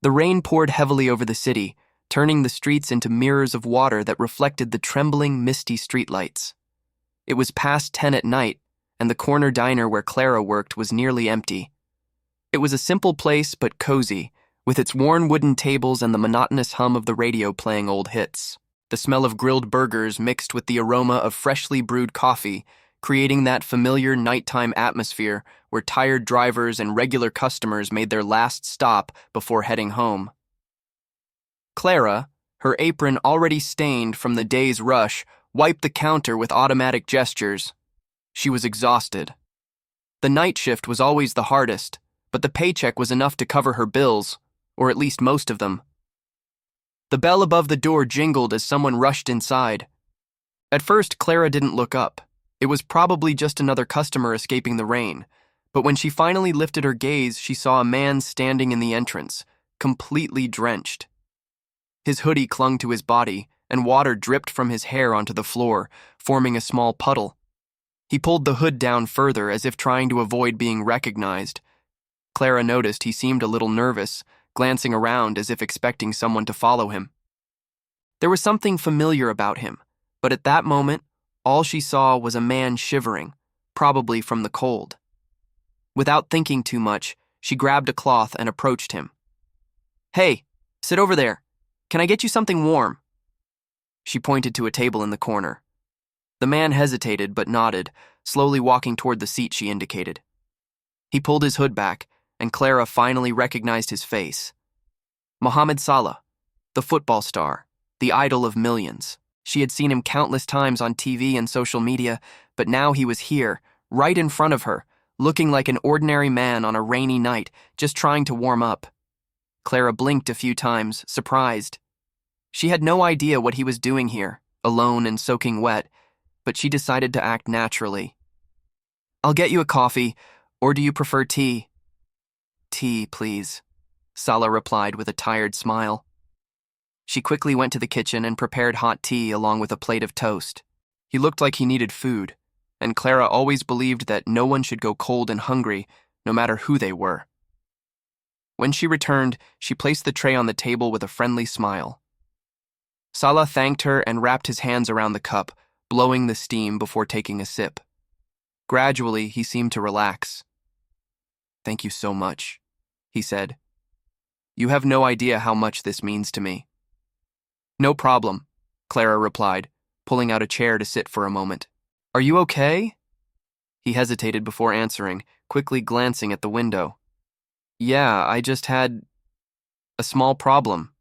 The rain poured heavily over the city, turning the streets into mirrors of water that reflected the trembling, misty streetlights. It was past 10 at night, and the corner diner where Clara worked was nearly empty. It was a simple place but cozy, with its worn wooden tables and the monotonous hum of the radio playing old hits. The smell of grilled burgers mixed with the aroma of freshly brewed coffee, creating that familiar nighttime atmosphere where tired drivers and regular customers made their last stop before heading home. Clara, her apron already stained from the day's rush, wiped the counter with automatic gestures. She was exhausted. The night shift was always the hardest, but the paycheck was enough to cover her bills, or at least most of them. The bell above the door jingled as someone rushed inside. At first, Clara didn't look up. It was probably just another customer escaping the rain, but when she finally lifted her gaze, she saw a man standing in the entrance, completely drenched. His hoodie clung to his body, and water dripped from his hair onto the floor, forming a small puddle. He pulled the hood down further as if trying to avoid being recognized. Clara noticed he seemed a little nervous, glancing around as if expecting someone to follow him. There was something familiar about him, but at that moment, all she saw was a man shivering, probably from the cold. Without thinking too much, she grabbed a cloth and approached him. "Hey, sit over there. Can I get you something warm?" She pointed to a table in the corner. The man hesitated but nodded, slowly walking toward the seat she indicated. He pulled his hood back, and Clara finally recognized his face. Mohamed Salah, the football star, the idol of millions. She had seen him countless times on TV and social media, but now he was here, right in front of her, looking like an ordinary man on a rainy night, just trying to warm up. Clara blinked a few times, surprised. She had no idea what he was doing here, alone and soaking wet, but she decided to act naturally. "I'll get you a coffee, or do you prefer tea?" "Tea, please," Salah replied with a tired smile. She quickly went to the kitchen and prepared hot tea along with a plate of toast. He looked like he needed food, and Clara always believed that no one should go cold and hungry, no matter who they were. When she returned, she placed the tray on the table with a friendly smile. Salah thanked her and wrapped his hands around the cup, blowing the steam before taking a sip. Gradually, he seemed to relax. "Thank you so much," he said. "You have no idea how much this means to me." "No problem," Clara replied, pulling out a chair to sit for a moment. "Are you okay?" He hesitated before answering, quickly glancing at the window. "Yeah, I just had a small problem.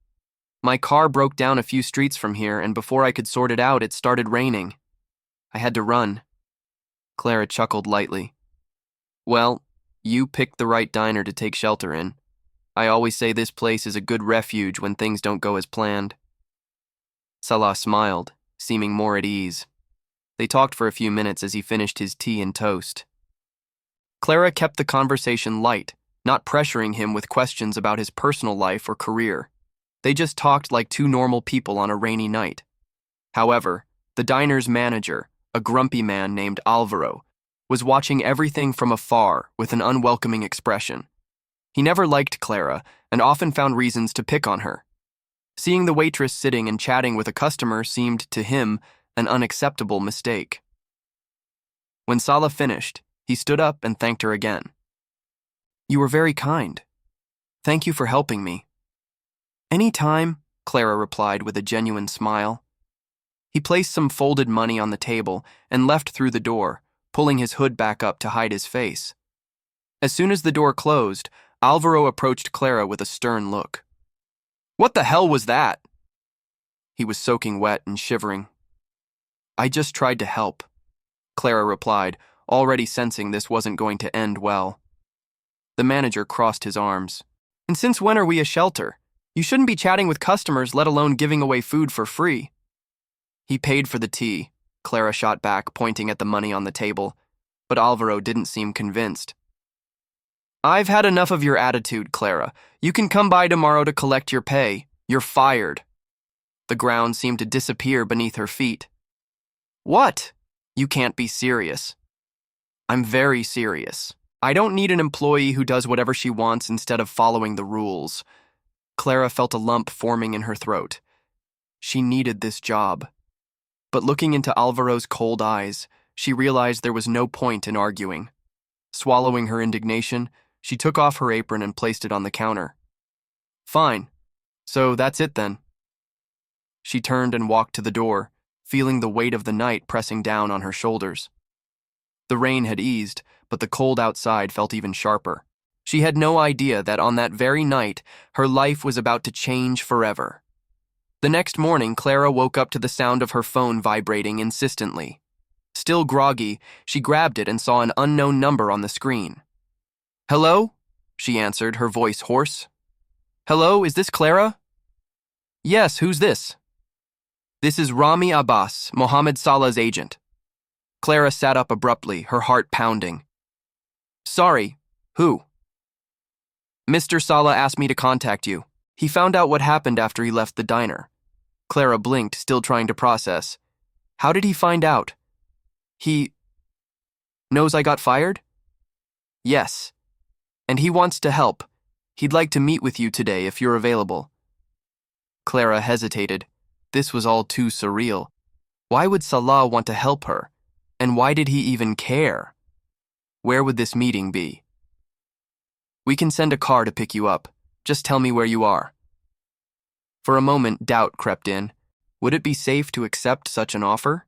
My car broke down a few streets from here, and before I could sort it out, it started raining. I had to run." Clara chuckled lightly. "Well, you picked the right diner to take shelter in. I always say this place is a good refuge when things don't go as planned." Salah smiled, seeming more at ease. They talked for a few minutes as he finished his tea and toast. Clara kept the conversation light, not pressuring him with questions about his personal life or career. They just talked like two normal people on a rainy night. However, the diner's manager, a grumpy man named Alvaro, was watching everything from afar with an unwelcoming expression. He never liked Clara and often found reasons to pick on her. Seeing the waitress sitting and chatting with a customer seemed, to him, an unacceptable mistake. When Salah finished, he stood up and thanked her again. "You were very kind. Thank you for helping me." "Any time," Clara replied with a genuine smile. He placed some folded money on the table and left through the door, pulling his hood back up to hide his face. As soon as the door closed, Alvaro approached Clara with a stern look. "What the hell was that?" He was soaking wet and shivering. "I just tried to help," Clara replied, already sensing this wasn't going to end well. The manager crossed his arms. "And since when are we a shelter? You shouldn't be chatting with customers, let alone giving away food for free." "He paid for the tea," Clara shot back, pointing at the money on the table, but Alvaro didn't seem convinced. "I've had enough of your attitude, Clara. You can come by tomorrow to collect your pay. You're fired." The ground seemed to disappear beneath her feet. "What? You can't be serious." "I'm very serious. I don't need an employee who does whatever she wants instead of following the rules." Clara felt a lump forming in her throat. She needed this job. But looking into Alvaro's cold eyes, she realized there was no point in arguing. Swallowing her indignation, she took off her apron and placed it on the counter. Fine. So that's it then. She turned and walked to the door, feeling the weight of the night pressing down on her shoulders. The rain had eased, but the cold outside felt even sharper. She had no idea that on that very night, her life was about to change forever. The next morning, Clara woke up to the sound of her phone vibrating insistently. Still groggy, she grabbed it and saw an unknown number on the screen. Hello? She answered, her voice hoarse. Hello, is this Clara? Yes, who's this? This is Rami Abbas, Mohammed Salah's agent. Clara sat up abruptly, her heart pounding. Sorry, who? Mr. Salah asked me to contact you. He found out what happened after he left the diner. Clara blinked, still trying to process. How did he find out? He knows I got fired? Yes. And he wants to help. He'd like to meet with you today if you're available. Clara hesitated. This was all too surreal. Why would Salah want to help her? And why did he even care? Where would this meeting be? We can send a car to pick you up. Just tell me where you are. For a moment, doubt crept in. Would it be safe to accept such an offer?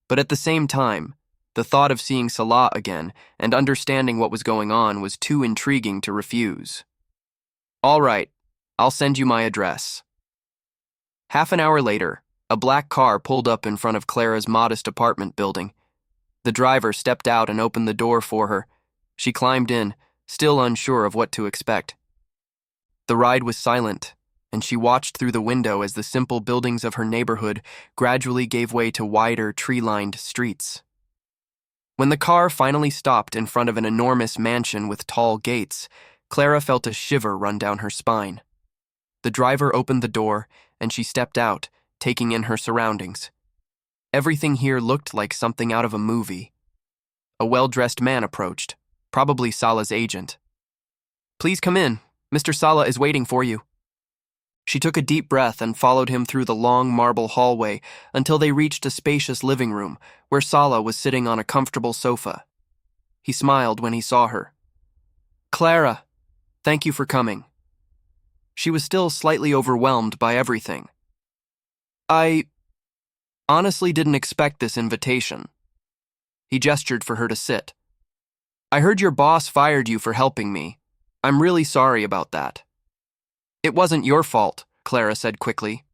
But at the same time, the thought of seeing Salah again and understanding what was going on was too intriguing to refuse. All right, I'll send you my address. Half an hour later, a black car pulled up in front of Clara's modest apartment building. The driver stepped out and opened the door for her. She climbed in, still unsure of what to expect. The ride was silent, and she watched through the window as the simple buildings of her neighborhood gradually gave way to wider, tree-lined streets. When the car finally stopped in front of an enormous mansion with tall gates, Clara felt a shiver run down her spine. The driver opened the door, and she stepped out, taking in her surroundings. Everything here looked like something out of a movie. A well-dressed man approached, probably Salah's agent. Please come in. Mr. Salah is waiting for you. She took a deep breath and followed him through the long marble hallway until they reached a spacious living room where Salah was sitting on a comfortable sofa. He smiled when he saw her. Clara, thank you for coming. She was still slightly overwhelmed by everything. I honestly didn't expect this invitation. He gestured for her to sit. I heard your boss fired you for helping me. I'm really sorry about that. It wasn't your fault, Clara said quickly.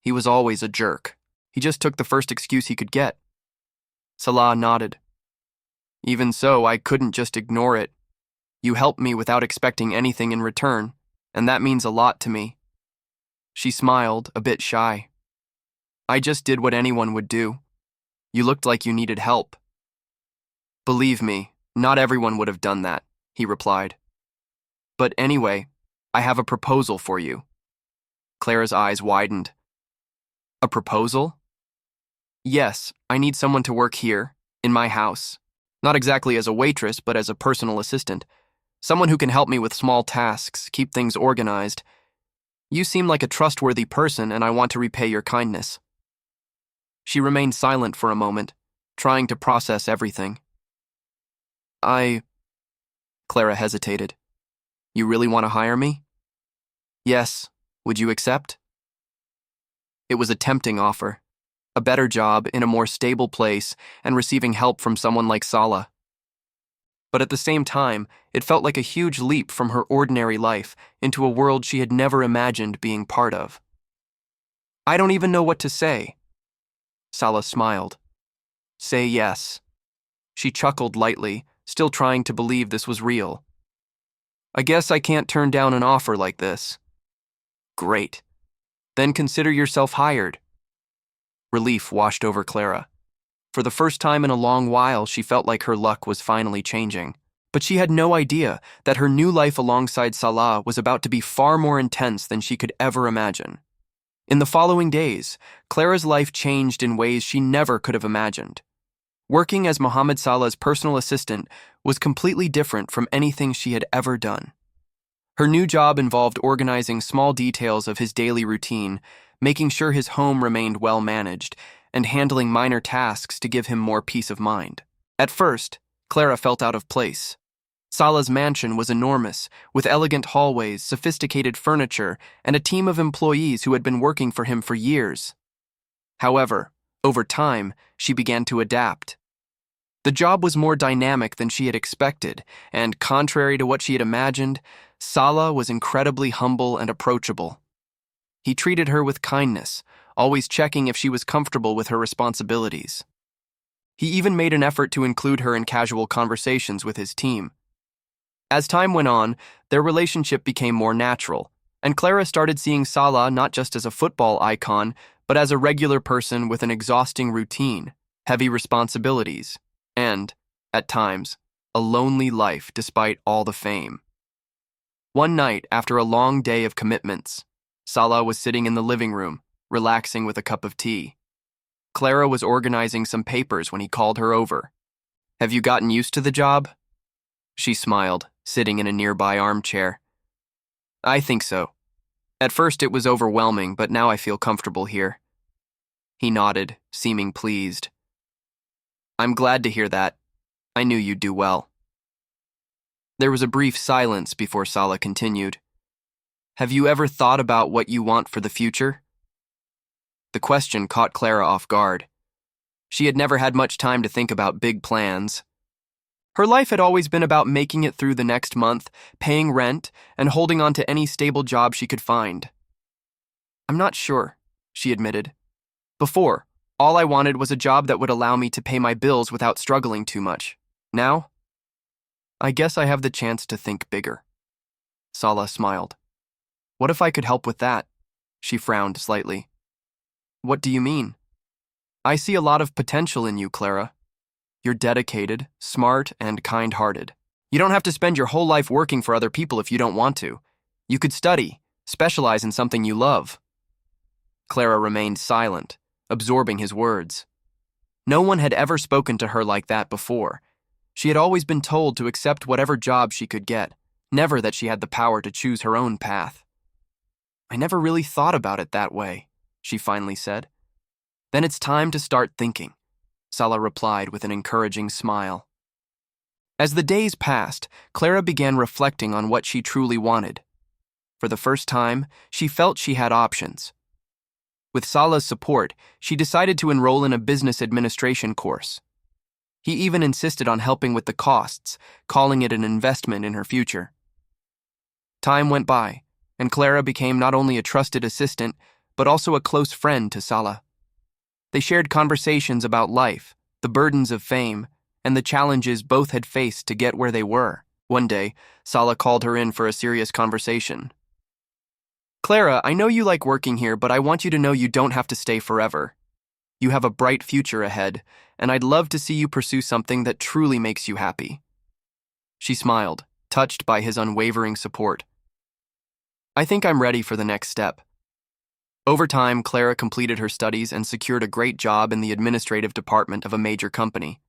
He was always a jerk. He just took the first excuse he could get. Salah nodded. Even so, I couldn't just ignore it. You helped me without expecting anything in return, and that means a lot to me. She smiled, a bit shy. I just did what anyone would do. You looked like you needed help. Believe me, not everyone would have done that, he replied. But anyway, I have a proposal for you. Clara's eyes widened. A proposal? Yes, I need someone to work here, in my house. Not exactly as a waitress, but as a personal assistant. Someone who can help me with small tasks, keep things organized. You seem like a trustworthy person, and I want to repay your kindness. She remained silent for a moment, trying to process everything. Clara hesitated. You really want to hire me? Yes. Would you accept? It was a tempting offer. A better job in a more stable place and receiving help from someone like Salah. But at the same time, it felt like a huge leap from her ordinary life into a world she had never imagined being part of. I don't even know what to say. Salah smiled. Say yes. She chuckled lightly, still trying to believe this was real. I guess I can't turn down an offer like this. Great. Then consider yourself hired. Relief washed over Clara. For the first time in a long while, she felt like her luck was finally changing. But she had no idea that her new life alongside Salah was about to be far more intense than she could ever imagine. In the following days, Clara's life changed in ways she never could have imagined. Working as Mohammed Salah's personal assistant was completely different from anything she had ever done. Her new job involved organizing small details of his daily routine, making sure his home remained well managed, and handling minor tasks to give him more peace of mind. At first, Clara felt out of place. Salah's mansion was enormous, with elegant hallways, sophisticated furniture, and a team of employees who had been working for him for years. However, over time, she began to adapt. The job was more dynamic than she had expected, and contrary to what she had imagined, Salah was incredibly humble and approachable. He treated her with kindness, always checking if she was comfortable with her responsibilities. He even made an effort to include her in casual conversations with his team. As time went on, their relationship became more natural, and Clara started seeing Salah not just as a football icon, but as a regular person with an exhausting routine, heavy responsibilities, and, at times, a lonely life despite all the fame. One night, after a long day of commitments, Salah was sitting in the living room, relaxing with a cup of tea. Clara was organizing some papers when he called her over. "Have you gotten used to the job?" She smiled, sitting in a nearby armchair. "I think so. At first it was overwhelming, but now I feel comfortable here." He nodded, seeming pleased. "I'm glad to hear that. I knew you'd do well." There was a brief silence before Salah continued. "Have you ever thought about what you want for the future?" The question caught Clara off guard. She had never had much time to think about big plans. Her life had always been about making it through the next month, paying rent, and holding on to any stable job she could find. "I'm not sure," she admitted. "Before, all I wanted was a job that would allow me to pay my bills without struggling too much. Now, I guess I have the chance to think bigger." Salah smiled. "What if I could help with that?" She frowned slightly. "What do you mean?" "I see a lot of potential in you, Clara. You're dedicated, smart, and kind-hearted. You don't have to spend your whole life working for other people if you don't want to. You could study, specialize in something you love." Clara remained silent, absorbing his words. No one had ever spoken to her like that before. She had always been told to accept whatever job she could get, never that she had the power to choose her own path. "I never really thought about it that way," she finally said. "Then it's time to start thinking," Salah replied with an encouraging smile. As the days passed, Clara began reflecting on what she truly wanted. For the first time, she felt she had options. With Salah's support, she decided to enroll in a business administration course. He even insisted on helping with the costs, calling it an investment in her future. Time went by, and Clara became not only a trusted assistant, but also a close friend to Salah. They shared conversations about life, the burdens of fame, and the challenges both had faced to get where they were. One day, Salah called her in for a serious conversation. "Clara, I know you like working here, but I want you to know you don't have to stay forever. You have a bright future ahead, and I'd love to see you pursue something that truly makes you happy." She smiled, touched by his unwavering support. "I think I'm ready for the next step." Over time, Clara completed her studies and secured a great job in the administrative department of a major company.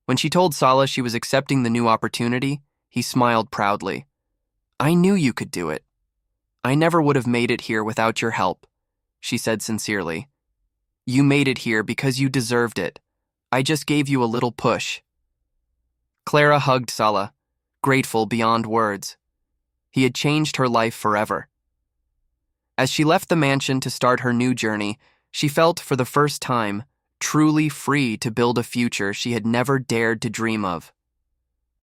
When she told Salah she was accepting the new opportunity, he smiled proudly. "I knew you could do it. I never would have made it here without your help," she said sincerely. "You made it here because you deserved it. I just gave you a little push." Clara hugged Salah, grateful beyond words. He had changed her life forever. As she left the mansion to start her new journey, she felt, for the first time, truly free to build a future she had never dared to dream of.